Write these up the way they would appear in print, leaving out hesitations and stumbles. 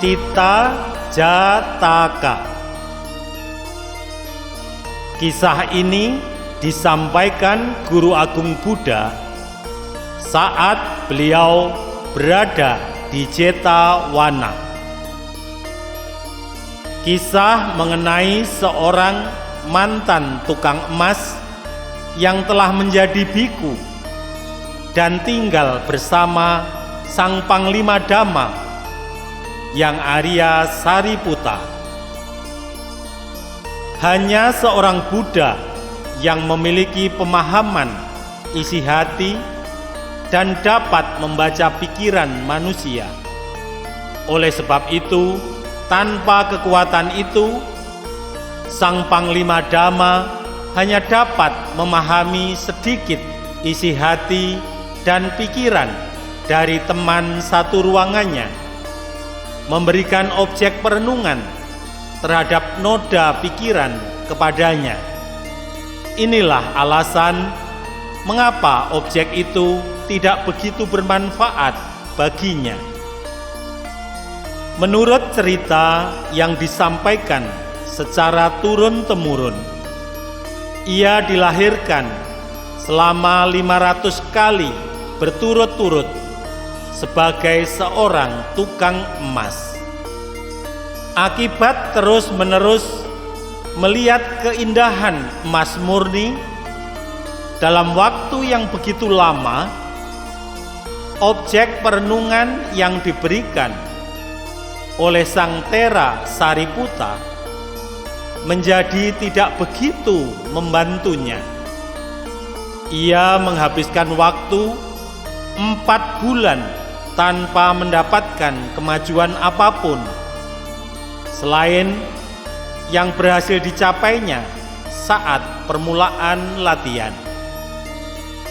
Tita Jataka. Kisah ini disampaikan Guru Agung Buddha saat beliau berada di Jetavana. Kisah mengenai seorang mantan tukang emas yang telah menjadi biku dan tinggal bersama Sang Panglima Dhamma yang Arya Sariputta. Hanya seorang Buddha yang memiliki pemahaman isi hati dan dapat membaca pikiran manusia. Oleh sebab itu, tanpa kekuatan itu, Sang Panglima Dhamma hanya dapat memahami sedikit isi hati dan pikiran dari teman satu ruangannya, memberikan objek perenungan terhadap noda pikiran kepadanya. Inilah alasan mengapa objek itu tidak begitu bermanfaat baginya. Menurut cerita yang disampaikan secara turun-temurun, ia dilahirkan selama 500 kali berturut-turut sebagai seorang tukang emas. Akibat terus-menerus melihat keindahan emas murni dalam waktu yang begitu lama, objek perenungan yang diberikan oleh Sang Tera Sariputta menjadi tidak begitu membantunya. Ia menghabiskan waktu 4 bulan tanpa mendapatkan kemajuan apapun selain yang berhasil dicapainya saat permulaan latihan.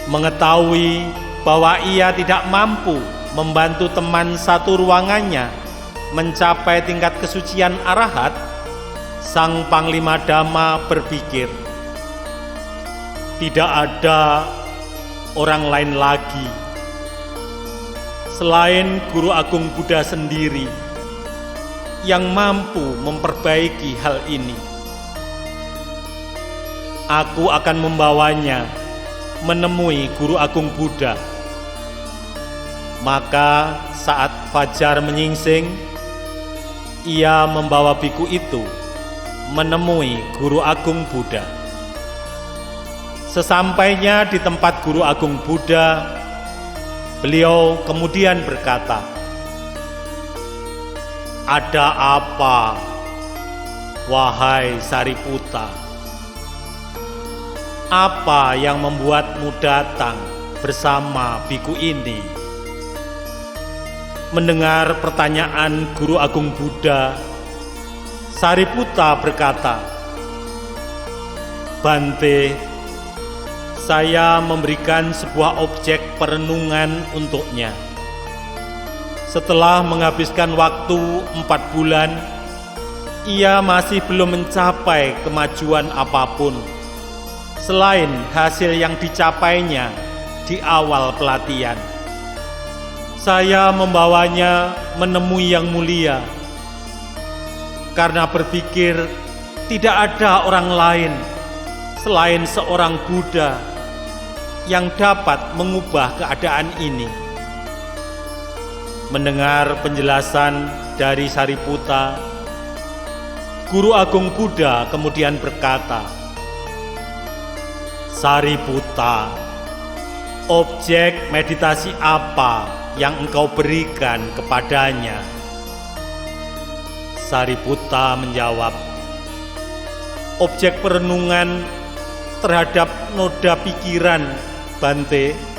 Mengetahui bahwa ia tidak mampu membantu teman satu ruangannya mencapai tingkat kesucian arahat, Sang Panglima Dhamma berpikir, tidak ada orang lain lagi selain Guru Agung Buddha sendiri yang mampu memperbaiki hal ini. Aku akan membawanya menemui Guru Agung Buddha. Maka saat fajar menyingsing, ia membawa biku itu menemui Guru Agung Buddha. Sesampainya di tempat Guru Agung Buddha, beliau kemudian berkata, "Ada apa, wahai Sariputta? Apa yang membuatmu datang bersama biku ini?" Mendengar pertanyaan Guru Agung Buddha, Sariputta berkata, "Bante, saya memberikan sebuah objek perenungan untuknya. Setelah menghabiskan waktu 4 bulan, ia masih belum mencapai kemajuan apapun selain hasil yang dicapainya di awal pelatihan. Saya membawanya menemui Yang Mulia karena berpikir tidak ada orang lain selain seorang Buddha yang dapat mengubah keadaan ini." Mendengar penjelasan dari Sariputta, Guru Agung Buddha kemudian berkata, "Sariputta, objek meditasi apa yang engkau berikan kepadanya?" Sariputta menjawab, "Objek perenungan terhadap noda pikiran, Bante."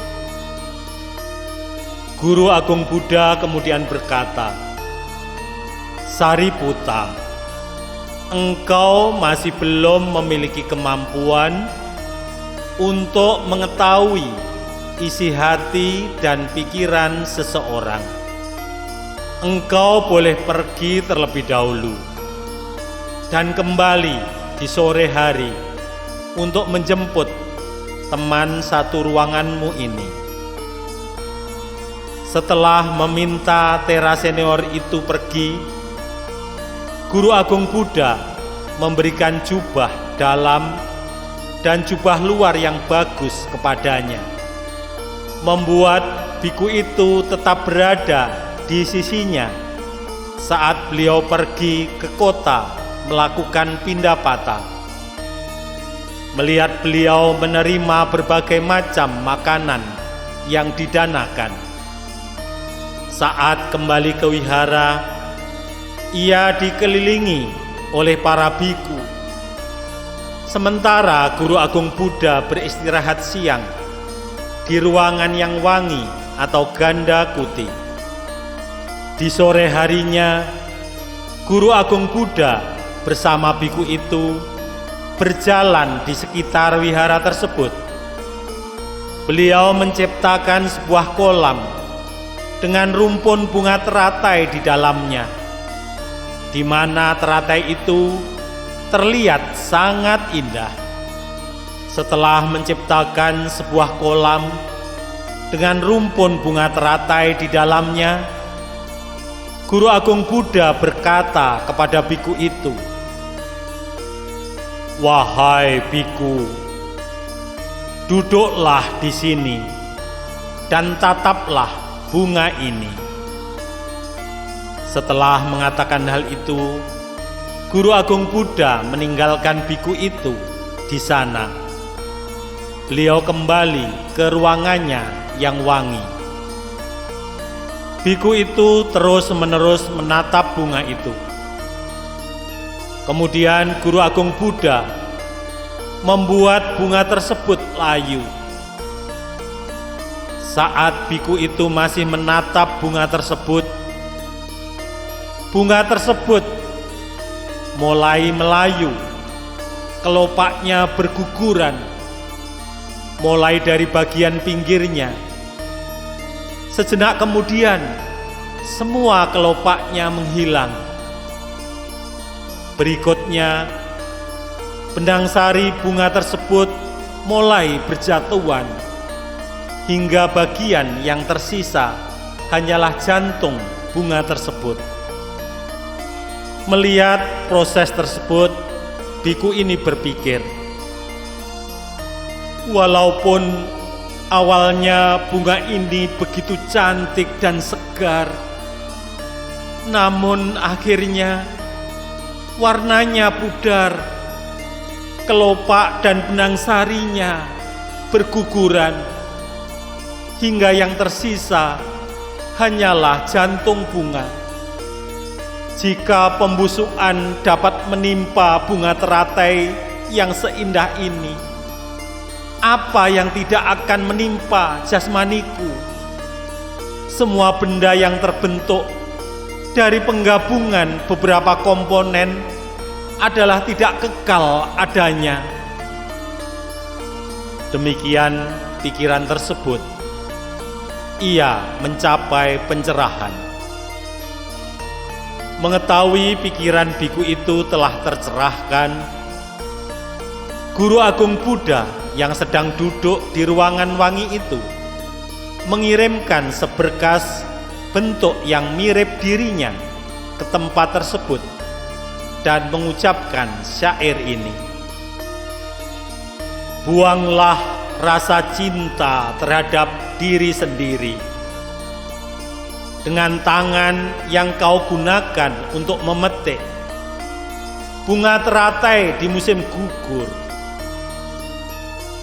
Guru Agung Buddha kemudian berkata, "Sariputta, engkau masih belum memiliki kemampuan untuk mengetahui isi hati dan pikiran seseorang. Engkau boleh pergi terlebih dahulu dan kembali di sore hari untuk menjemput teman satu ruanganmu ini." Setelah meminta Tera senior itu pergi Guru Agung Buddha memberikan jubah dalam dan jubah luar yang bagus kepadanya, membuat biku itu tetap berada di sisinya saat beliau pergi ke kota melakukan pindapata. Melihat beliau menerima berbagai macam makanan yang didanakan, saat kembali ke wihara, ia dikelilingi oleh para biku. Sementara Guru Agung Buddha beristirahat siang di ruangan yang wangi atau ganda kuti. Di sore harinya, Guru Agung Buddha bersama biku itu berjalan di sekitar wihara tersebut. Beliau menciptakan sebuah kolam dengan rumpun bunga teratai di dalamnya, di mana teratai itu terlihat sangat indah. Setelah menciptakan sebuah kolam dengan rumpun bunga teratai di dalamnya, Guru Agung Buddha berkata kepada biku itu, "Wahai biku, duduklah di sini dan tataplah bunga ini." Setelah mengatakan hal itu, Guru Agung Buddha meninggalkan biku itu di sana. Beliau kembali ke ruangannya yang wangi. Biku itu terus-menerus menatap bunga itu. Kemudian Guru Agung Buddha membuat bunga tersebut layu. Saat biku itu masih menatap bunga tersebut mulai melayu, kelopaknya berguguran, mulai dari bagian pinggirnya. Sejenak kemudian, semua kelopaknya menghilang. Berikutnya, benang sari bunga tersebut mulai berjatuhan, hingga bagian yang tersisa hanyalah jantung bunga tersebut. Melihat proses tersebut, biku ini berpikir, walaupun awalnya bunga ini begitu cantik dan segar, namun akhirnya warnanya pudar, kelopak dan benang sarinya berguguran, hingga yang tersisa hanyalah jantung bunga. Jika pembusukan dapat menimpa bunga teratai yang seindah ini, apa yang tidak akan menimpa jasmaniku? Semua benda yang terbentuk dari penggabungan beberapa komponen adalah tidak kekal adanya. Demikian pikiran tersebut. Ia mencapai pencerahan. Mengetahui pikiran biku itu telah tercerahkan, Guru Agung Buddha yang sedang duduk di ruangan wangi itu mengirimkan seberkas bentuk yang mirip dirinya ke tempat tersebut dan mengucapkan syair ini. Buanglah rasa cinta terhadap diri sendiri. Dengan tangan yang kau gunakan untuk memetik bunga teratai di musim gugur,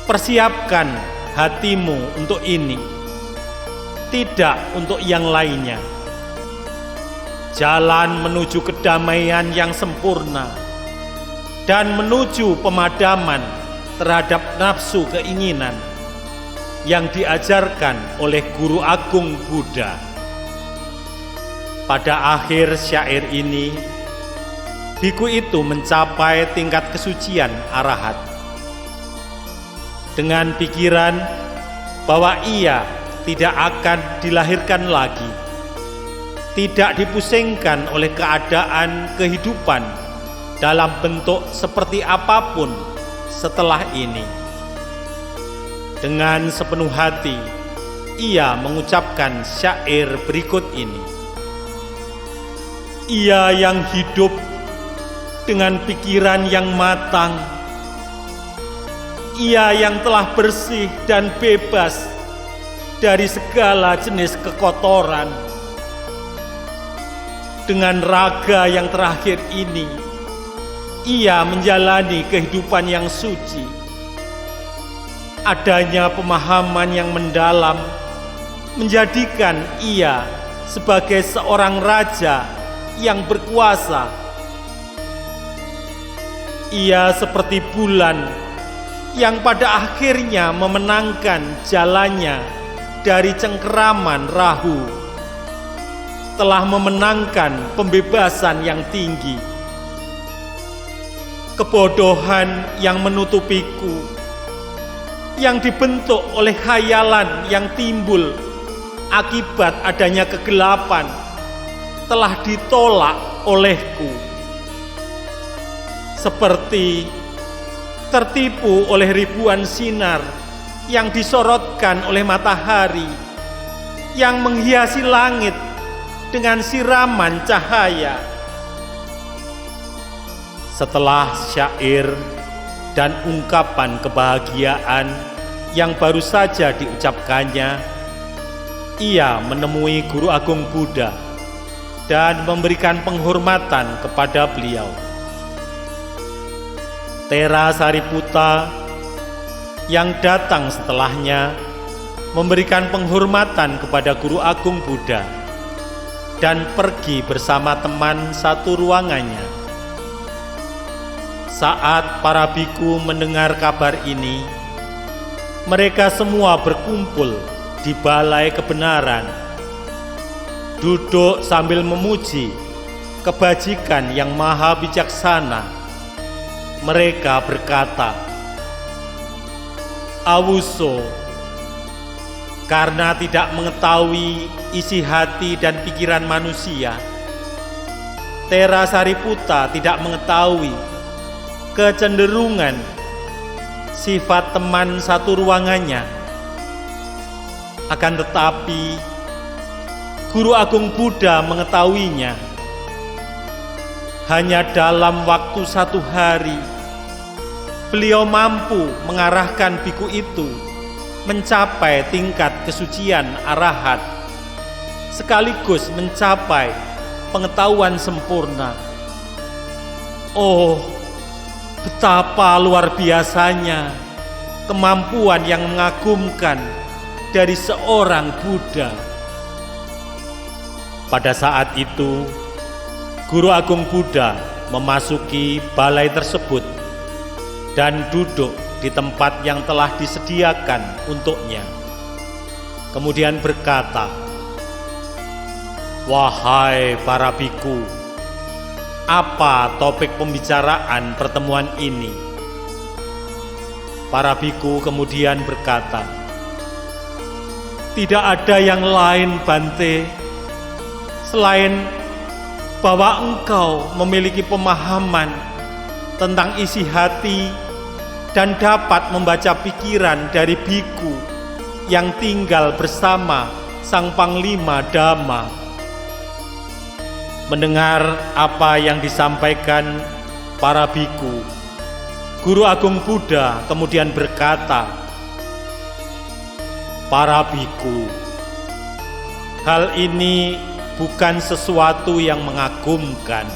persiapkan hatimu untuk ini, tidak untuk yang lainnya. Jalan menuju kedamaian yang sempurna dan menuju pemadaman terhadap nafsu keinginan yang diajarkan oleh Guru Agung Buddha. Pada akhir syair ini, biku itu mencapai tingkat kesucian arahat. Dengan pikiran bahwa ia tidak akan dilahirkan lagi, tidak dipusingkan oleh keadaan kehidupan dalam bentuk seperti apapun setelah ini. Dengan sepenuh hati, ia mengucapkan syair berikut ini. Ia yang hidup dengan pikiran yang matang. Ia yang telah bersih dan bebas dari segala jenis kekotoran. Dengan raga yang terakhir ini, ia menjalani kehidupan yang suci. Adanya pemahaman yang mendalam menjadikan ia sebagai seorang raja yang berkuasa. Ia seperti bulan yang pada akhirnya memenangkan jalannya dari cengkeraman Rahu, telah memenangkan pembebasan yang tinggi. Kebodohan yang menutupiku, yang dibentuk oleh khayalan yang timbul akibat adanya kegelapan, telah ditolak olehku. Seperti tertipu oleh ribuan sinar yang disorotkan oleh matahari, yang menghiasi langit dengan siraman cahaya. Setelah syair dan ungkapan kebahagiaan yang baru saja diucapkannya, ia menemui Guru Agung Buddha dan memberikan penghormatan kepada beliau. Tera Sariputta yang datang setelahnya memberikan penghormatan kepada Guru Agung Buddha dan pergi bersama teman satu ruangannya. Saat para biku mendengar kabar ini, mereka semua berkumpul di balai kebenaran, duduk sambil memuji kebajikan yang maha bijaksana. Mereka berkata, "Awuso, karena tidak mengetahui isi hati dan pikiran manusia, Tera Sariputta tidak mengetahui kecenderungan sifat teman satu ruangannya. Akan tetapi Guru Agung Buddha mengetahuinya. Hanya dalam waktu 1 hari, beliau mampu mengarahkan biku itu mencapai tingkat kesucian arahat, sekaligus mencapai pengetahuan sempurna. Oh, betapa luar biasanya kemampuan yang mengagumkan dari seorang Buddha." Pada saat itu, Guru Agung Buddha memasuki balai tersebut dan duduk di tempat yang telah disediakan untuknya. Kemudian berkata, "Wahai para biku, apa topik pembicaraan pertemuan ini?" Para biku kemudian berkata, "Tidak ada yang lain, Bante, selain bahwa engkau memiliki pemahaman tentang isi hati dan dapat membaca pikiran dari biku yang tinggal bersama Sang Panglima Dhamma." Mendengar apa yang disampaikan para biku, Guru Agung Buddha kemudian berkata, "Para biku, hal ini bukan sesuatu yang mengagumkan.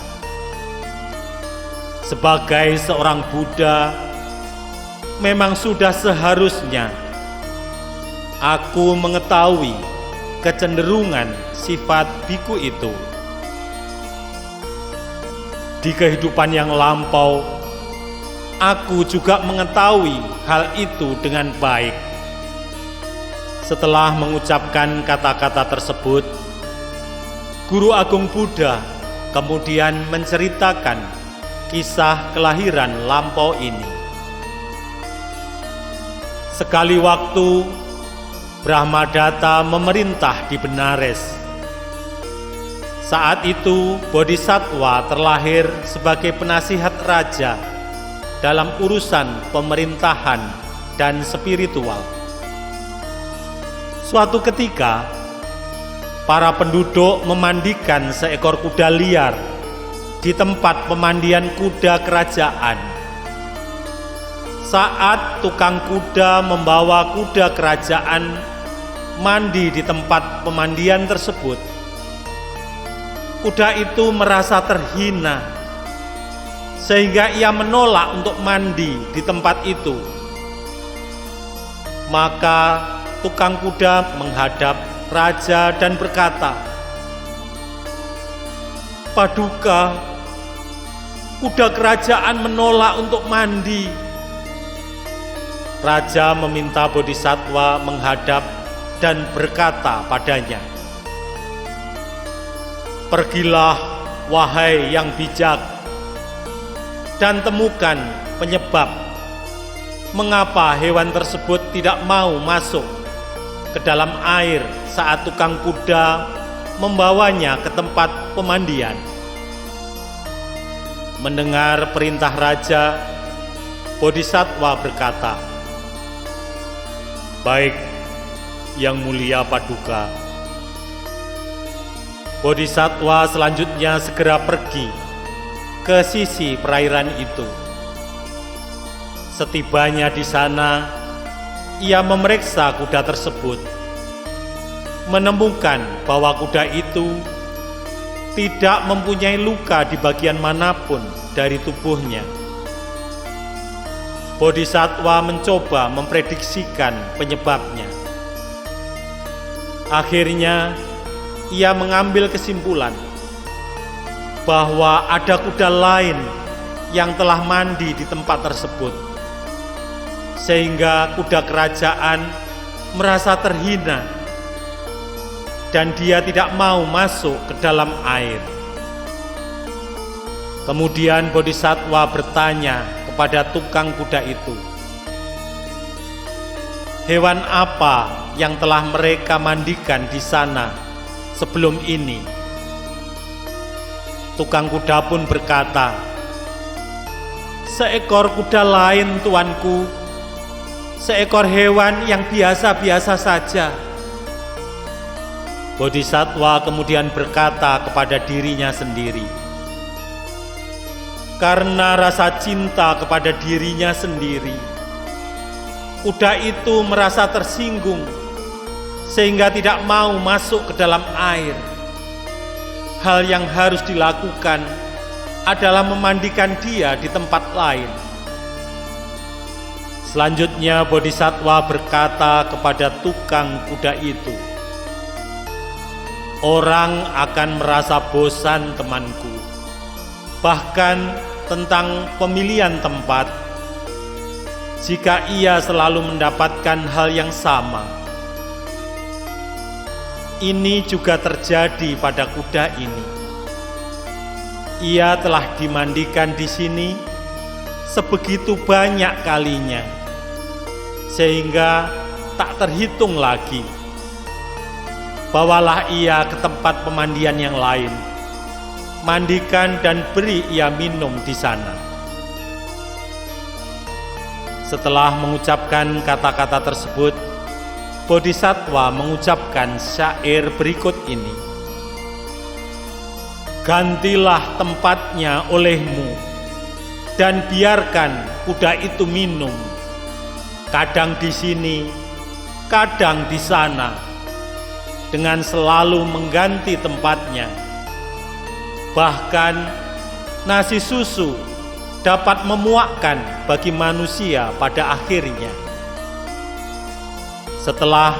Sebagai seorang Buddha, memang sudah seharusnya aku mengetahui kecenderungan sifat biku itu. Di kehidupan yang lampau, aku juga mengetahui hal itu dengan baik." Setelah mengucapkan kata-kata tersebut, Guru Agung Buddha kemudian menceritakan kisah kelahiran lampau ini. Sekali waktu, Brahmadatta memerintah di Benares. Saat itu, Bodhisattva terlahir sebagai penasihat raja dalam urusan pemerintahan dan spiritual. Suatu ketika, para penduduk memandikan seekor kuda liar di tempat pemandian kuda kerajaan. Saat tukang kuda membawa kuda kerajaan mandi di tempat pemandian tersebut, kuda itu merasa terhina sehingga ia menolak untuk mandi di tempat itu. Maka tukang kuda menghadap raja dan berkata, "Paduka, kuda kerajaan menolak untuk mandi." Raja meminta Bodhisattva menghadap dan berkata padanya, "Pergilah, wahai yang bijak, dan temukan penyebab mengapa hewan tersebut tidak mau masuk ke dalam air saat tukang kuda membawanya ke tempat pemandian." Mendengar perintah raja, Bodhisattva berkata, "Baik, Yang Mulia Paduka." Bodhisattva selanjutnya segera pergi ke sisi perairan itu. Setibanya di sana, ia memeriksa kuda tersebut, menemukan bahwa kuda itu tidak mempunyai luka di bagian manapun dari tubuhnya. Bodhisattva mencoba memprediksikan penyebabnya. Akhirnya, ia mengambil kesimpulan bahwa ada kuda lain yang telah mandi di tempat tersebut, sehingga kuda kerajaan merasa terhina dan dia tidak mau masuk ke dalam air. Kemudian Bodhisattva bertanya kepada tukang kuda itu, "Hewan apa yang telah mereka mandikan di sana sebelum ini?" Tukang kuda pun berkata, "Seekor kuda lain, tuanku, seekor hewan yang biasa-biasa saja." Bodhisattva kemudian berkata kepada dirinya sendiri, karena rasa cinta kepada dirinya sendiri, kuda itu merasa tersinggung sehingga tidak mau masuk ke dalam air. Hal yang harus dilakukan adalah memandikan dia di tempat lain. Selanjutnya Bodhisattva berkata kepada tukang kuda itu, "Orang akan merasa bosan, temanku, bahkan tentang pemilihan tempat, jika ia selalu mendapatkan hal yang sama. Ini juga terjadi pada kuda ini. Ia telah dimandikan di sini sebegitu banyak kalinya, sehingga tak terhitung lagi. Bawalah ia ke tempat pemandian yang lain, mandikan dan beri ia minum di sana." Setelah mengucapkan kata-kata tersebut, Bodhisattva mengucapkan syair berikut ini, "Gantilah tempatnya olehmu dan biarkan kuda itu minum, kadang di sini, kadang di sana, dengan selalu mengganti tempatnya. Bahkan nasi susu dapat memuakkan bagi manusia pada akhirnya." Setelah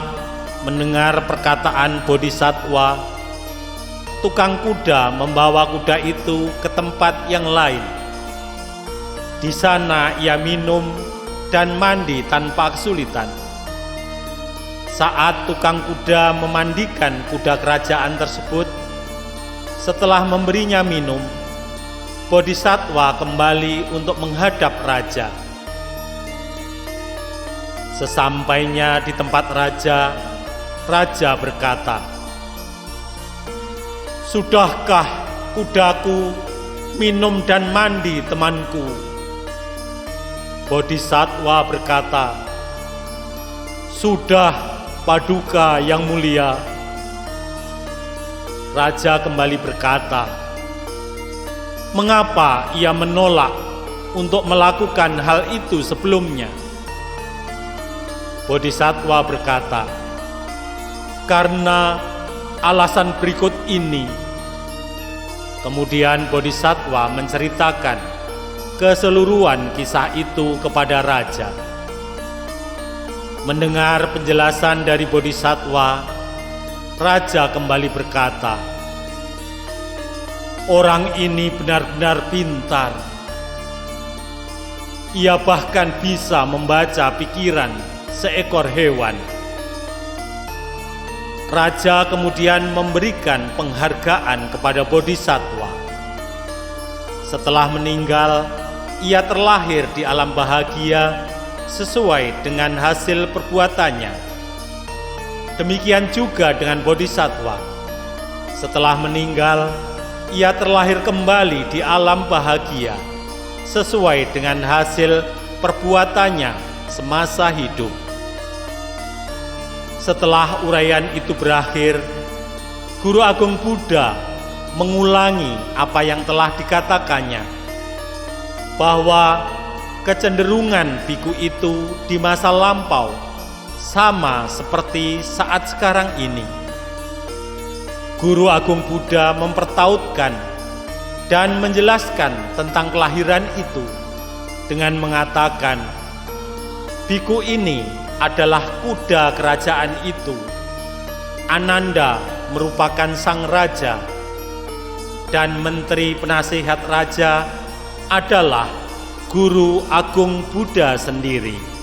mendengar perkataan Bodhisattva, tukang kuda membawa kuda itu ke tempat yang lain. Di sana ia minum dan mandi tanpa kesulitan. Saat tukang kuda memandikan kuda kerajaan tersebut, setelah memberinya minum, Bodhisattva kembali untuk menghadap raja. Sesampainya di tempat raja, raja berkata, "Sudahkah kudaku minum dan mandi, temanku?" Bodhisattva berkata, "Sudah, Paduka yang mulia." Raja kembali berkata, Mengapa ia menolak untuk melakukan hal itu sebelumnya? Bodhisattva berkata, "Karena alasan berikut ini." Kemudian Bodhisattva menceritakan keseluruhan kisah itu kepada raja. Mendengar penjelasan dari Bodhisattva, raja kembali berkata, "Orang ini benar-benar pintar. Ia bahkan bisa membaca pikiran seekor hewan." Raja kemudian memberikan penghargaan kepada Bodhisattva. Setelah meninggal, ia terlahir di alam bahagia sesuai dengan hasil perbuatannya. Demikian juga dengan Bodhisattva. Setelah meninggal, ia terlahir kembali di alam bahagia sesuai dengan hasil perbuatannya semasa hidup. Setelah uraian itu berakhir, Guru Agung Buddha mengulangi apa yang telah dikatakannya, bahwa kecenderungan biku itu di masa lampau sama seperti saat sekarang ini. Guru Agung Buddha mempertautkan dan menjelaskan tentang kelahiran itu dengan mengatakan, biku ini adalah kuda kerajaan itu. Ananda merupakan sang raja, dan menteri penasihat raja adalah Guru Agung Buddha sendiri.